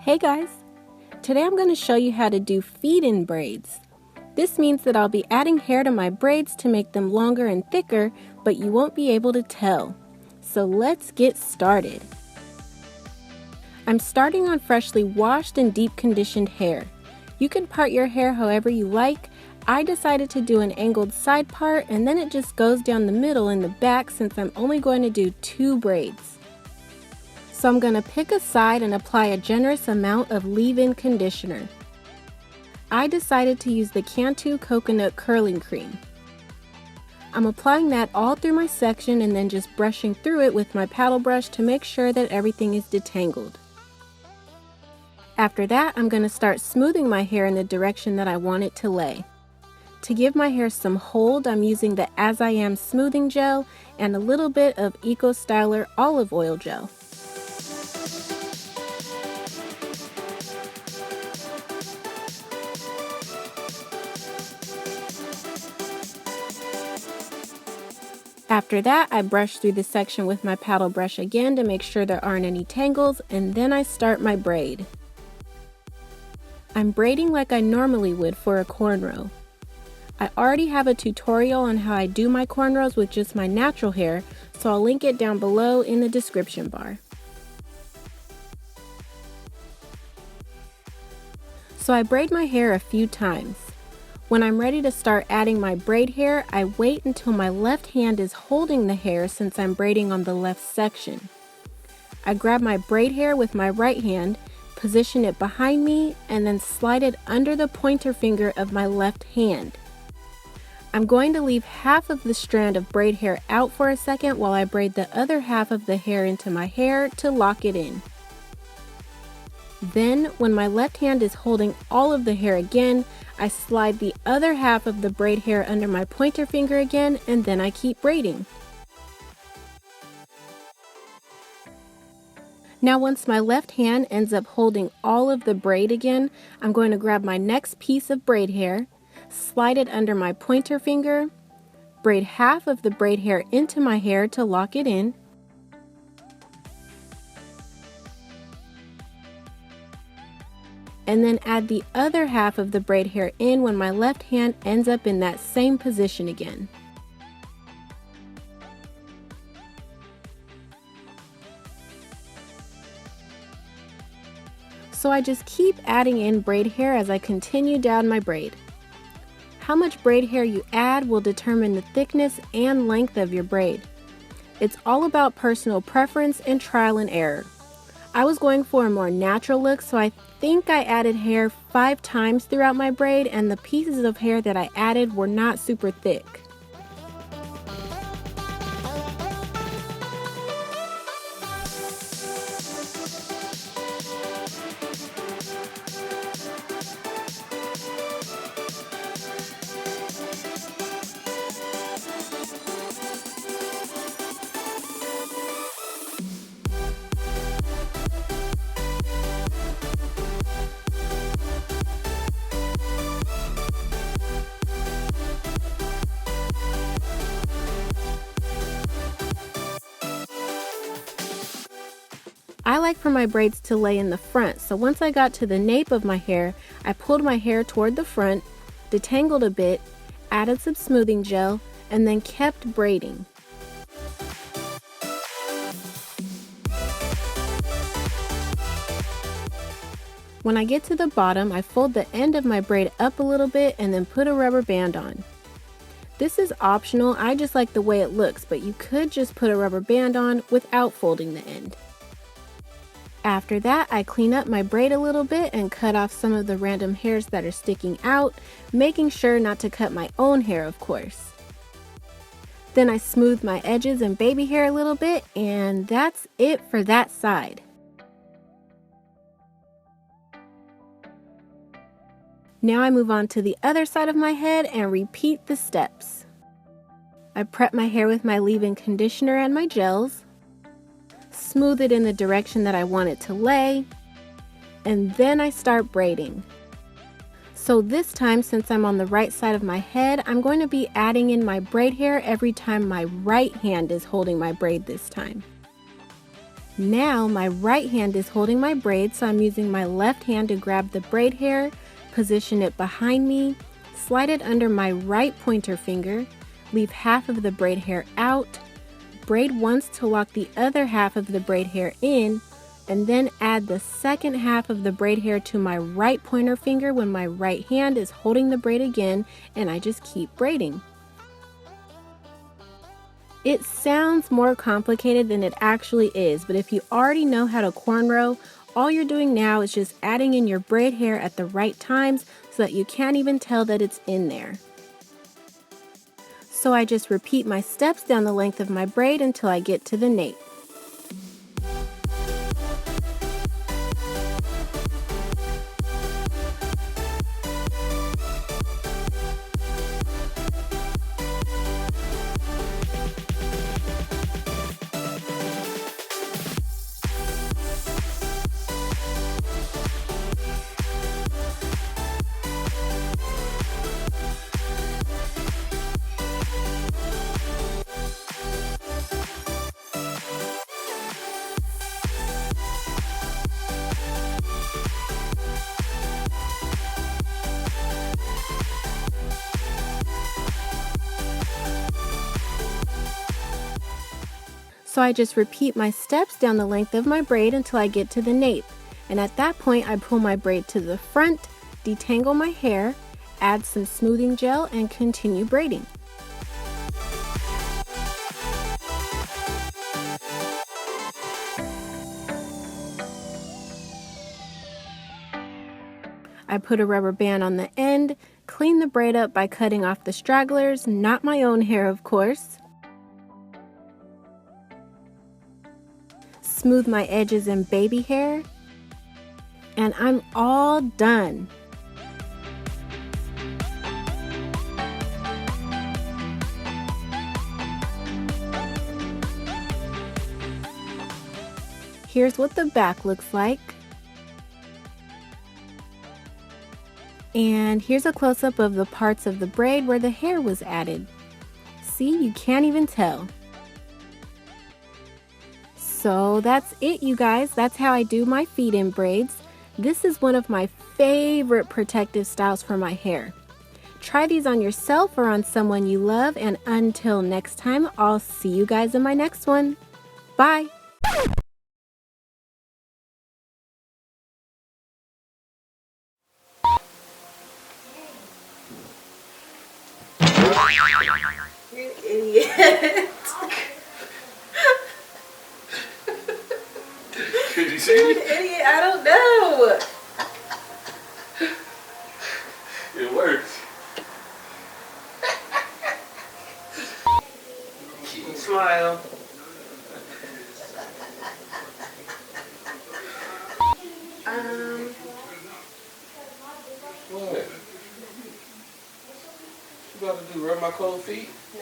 Hey guys! Today I'm going to show you how to do feed-in braids. This means that I'll be adding hair to my braids to make them longer and thicker, but you won't be able to tell. So let's get started. I'm starting on freshly washed and deep conditioned hair. You can part your hair however you like. I decided to do an angled side part and then it just goes down the middle in the back since I'm only going to do 2 braids. So I'm going to pick a side and apply a generous amount of leave-in conditioner. I decided to use the Cantu coconut curling cream. I'm applying that all through my section and then just brushing through it with my paddle brush to make sure that everything is detangled. After that, I'm going to start smoothing my hair in the direction that I want it to lay. To give my hair some hold, I'm using the As I Am smoothing gel and a little bit of EcoStyler Olive Oil Gel. After that, I brush through the section with my paddle brush again to make sure there aren't any tangles, and then I start my braid. I'm braiding like I normally would for a cornrow. I already have a tutorial on how I do my cornrows with just my natural hair, so I'll link it down below in the description bar. So I braid my hair a few times. When I'm ready to start adding my braid hair, I wait until my left hand is holding the hair since I'm braiding on the left section. I grab my braid hair with my right hand, position it behind me, and then slide it under the pointer finger of my left hand. I'm going to leave half of the strand of braid hair out for a second while I braid the other half of the hair into my hair to lock it in. Then, when my left hand is holding all of the hair again, I slide the other half of the braid hair under my pointer finger again, and then I keep braiding. Now once my left hand ends up holding all of the braid again, I'm going to grab my next piece of braid hair, slide it under my pointer finger, braid half of the braid hair into my hair to lock it in, and then add the other half of the braid hair in when my left hand ends up in that same position again. So I just keep adding in braid hair as I continue down my braid. How much braid hair you add will determine the thickness and length of your braid. It's all about personal preference and trial and error. I was going for a more natural look, so I think I added hair 5 times throughout my braid, and the pieces of hair that I added were not super thick. I like for my braids to lay in the front, so once I got to the nape of my hair, I pulled my hair toward the front, detangled a bit, added some smoothing gel, and then kept braiding. When I get to the bottom, I fold the end of my braid up a little bit and then put a rubber band on. This is optional, I just like the way it looks, but you could just put a rubber band on without folding the end. After that, I clean up my braid a little bit and cut off some of the random hairs that are sticking out, making sure not to cut my own hair, of course. Then I smooth my edges and baby hair a little bit, and that's it for that side. Now I move on to the other side of my head and repeat the steps. I prep my hair with my leave-in conditioner and my gels, smooth it in the direction that I want it to lay, and then I start braiding. So this time, since I'm on the right side of my head, I'm going to be adding in my braid hair every time my right hand is holding my braid this time. Now my right hand is holding my braid, so I'm using my left hand to grab the braid hair, position it behind me, slide it under my right pointer finger, leave half of the braid hair out, braid once to lock the other half of the braid hair in, and then add the second half of the braid hair to my right pointer finger when my right hand is holding the braid again, and I just keep braiding. It sounds more complicated than it actually is, but if you already know how to cornrow, all you're doing now is just adding in your braid hair at the right times so that you can't even tell that it's in there. So I just repeat my steps down the length of my braid until I get to the nape. So I just repeat my steps down the length of my braid until I get to the nape. And at that point, I pull my braid to the front, detangle my hair, add some smoothing gel, and continue braiding. I put a rubber band on the end, clean the braid up by cutting off the stragglers, not my own hair of course. Smooth my edges and baby hair, and I'm all done. Here's what the back looks like. And here's a close-up of the parts of the braid where the hair was added. See, you can't even tell. So that's it, you guys. That's how I do my feed-in braids. This is one of my favorite protective styles for my hair. Try these on yourself or on someone you love, and until next time, I'll see you guys in my next one. Bye! You're an idiot. Did you see You're me? an idiot. I don't know. It works. Smile. What? You about to do? Rub my cold feet? No.